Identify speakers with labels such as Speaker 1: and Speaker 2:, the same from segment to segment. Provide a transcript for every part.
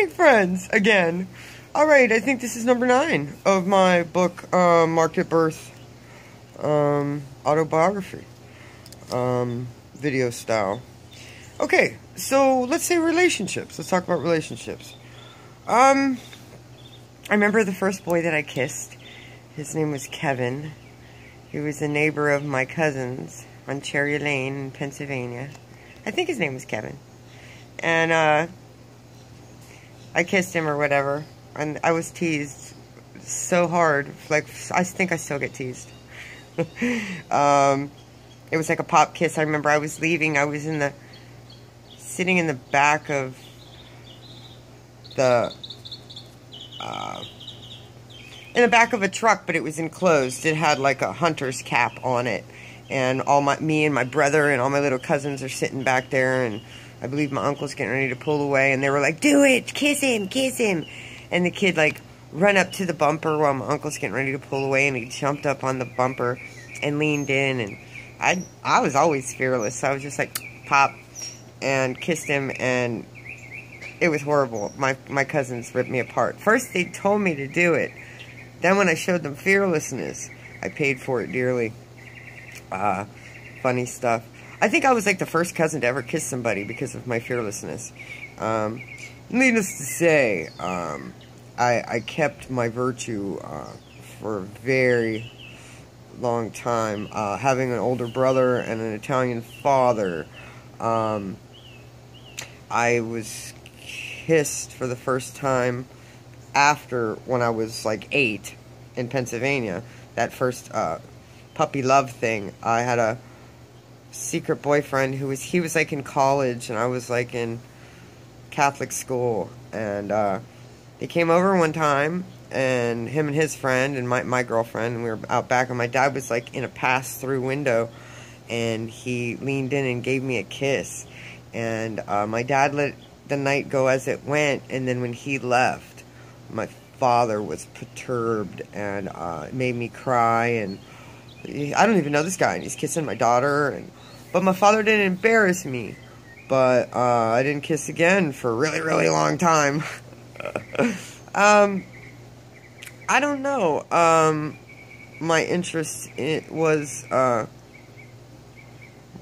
Speaker 1: make friends again. Alright, I think this is number 9 of my book, BiRtH autobiography. Video style. Okay, so let's say relationships. Let's talk about relationships. I remember the first boy that I kissed. His name was Kevin. He was a neighbor of my cousin's on Cherry Lane in Pennsylvania. I think his name was Kevin. And I kissed him or whatever. And I was teased so hard. Like, I think I still get teased. It was like a pop kiss. I remember I was leaving. I was sitting in the back of in the back of a truck, but it was enclosed. It had like a hunter's cap on it, and me and my brother and all my little cousins are sitting back there, and I believe my uncle's getting ready to pull away, and they were like, "Do it, kiss him, kiss him," and the kid like run up to the bumper while my uncle's getting ready to pull away, and he jumped up on the bumper and leaned in, and I was always fearless, so I was just like pop and kissed him, and it was horrible. My cousins ripped me apart. First they told me to do it. Then when I showed them fearlessness, I paid for it dearly. Funny stuff. I think I was like the first cousin to ever kiss somebody because of my fearlessness. Needless to say, I kept my virtue for a very long time. Having an older brother and an Italian father, I was kissed for the first time after when I was like 8 in Pennsylvania. That first puppy love thing. I had a secret boyfriend he was like in college and I was like in Catholic school, and they came over one time, and him and his friend and my girlfriend, and we were out back, and my dad was like in a pass-through window, and he leaned in and gave me a kiss, and my dad let the night go as it went, and then when he left, my father was perturbed, and it made me cry, and I don't even know this guy, and he's kissing my daughter, but my father didn't embarrass me, but I didn't kiss again for a really, really long time. I don't know. My interest was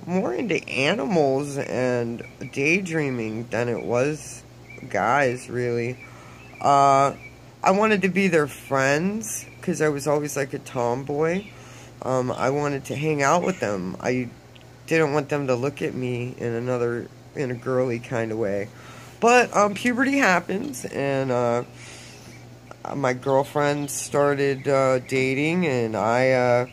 Speaker 1: more into animals and daydreaming than it was guys, really. I wanted to be their friends because I was always like a tomboy. I wanted to hang out with them. I didn't want them to look at me in a girly kind of way. But puberty happens, and my girlfriend started dating, and I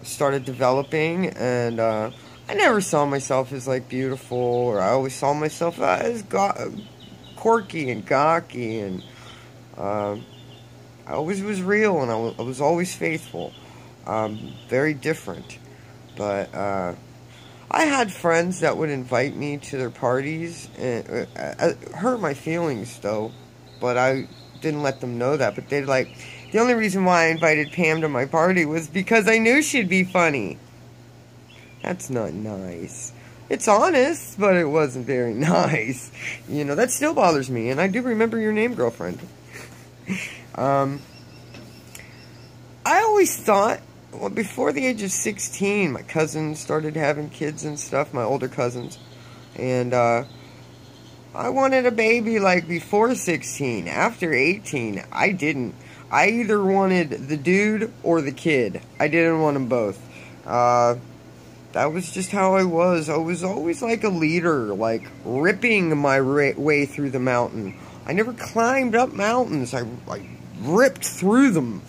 Speaker 1: started developing, and I never saw myself as like beautiful, or I always saw myself as quirky and gawky, and I always was real, and I was always faithful. Very different, but I had friends that would invite me to their parties, and it hurt my feelings though, but I didn't let them know that. But they'd like, the only reason why I invited Pam to my party was because I knew she'd be funny. That's not nice. It's honest, but it wasn't very nice. You know, that still bothers me, and I do remember your name, girlfriend. I always thought, well, before the age of 16, my cousins started having kids and stuff, my older cousins, and I wanted a baby like before 16. After 18, I didn't. I either wanted the dude or the kid. I didn't want them both. That was just how I was. I was always like a leader, like ripping my way through the mountain. I never climbed up mountains. I ripped through them.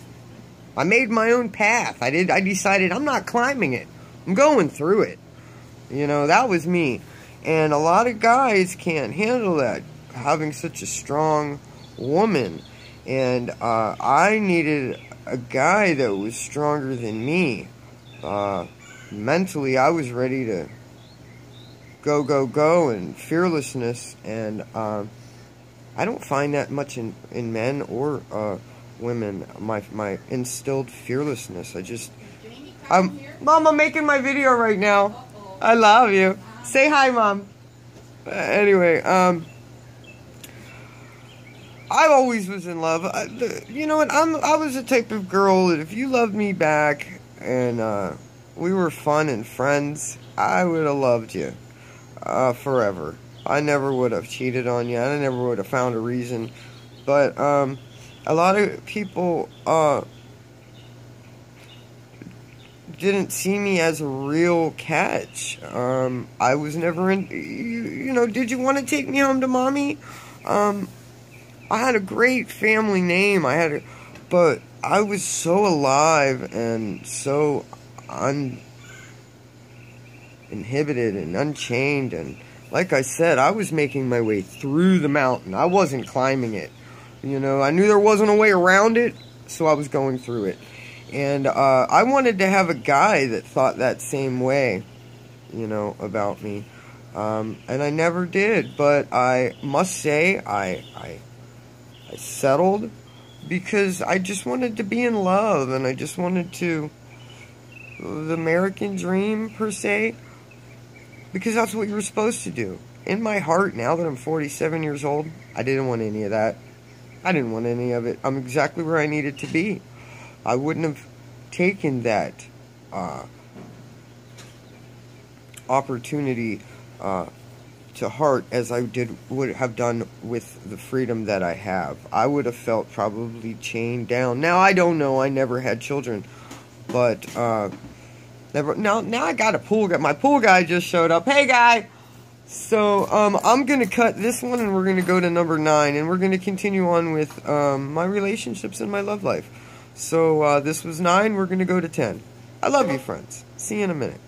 Speaker 1: I made my own path. I decided I'm not climbing it. I'm going through it. You know, that was me. And a lot of guys can't handle that, having such a strong woman. And I needed a guy that was stronger than me. Mentally, I was ready to go, go, go, and fearlessness. And I don't find that much in men or women, my instilled fearlessness. Mom, I'm making my video right now. I love you. Say hi, Mom. Anyway, I always was in love. You know what? I was the type of girl that if you loved me back and we were fun and friends, I would have loved you forever. I never would have cheated on you. I never would have found a reason. But a lot of people didn't see me as a real catch. I was never in. You know, did you want to take me home to mommy? I had a great family name. But I was so alive and so uninhibited and unchained, and like I said, I was making my way through the mountain. I wasn't climbing it. You know, I knew there wasn't a way around it, so I was going through it. And I wanted to have a guy that thought that same way, you know, about me. And I never did, but I must say I settled because I just wanted to be in love, and I just wanted to, the American dream, per se, because that's what you were supposed to do. In my heart, now that I'm 47 years old, I didn't want any of that. I didn't want any of it. I'm exactly where I needed to be. I wouldn't have taken that opportunity to heart as I would have done with the freedom that I have. I would have felt probably chained down. Now I don't know. I never had children, but never. Now I got a pool guy. My pool guy just showed up. Hey guy. So I'm gonna cut this one, and we're gonna go to number 9, and we're gonna continue on with my relationships and my love life. So this was 9. We're gonna go to 10. I love you, friends. See you in a minute.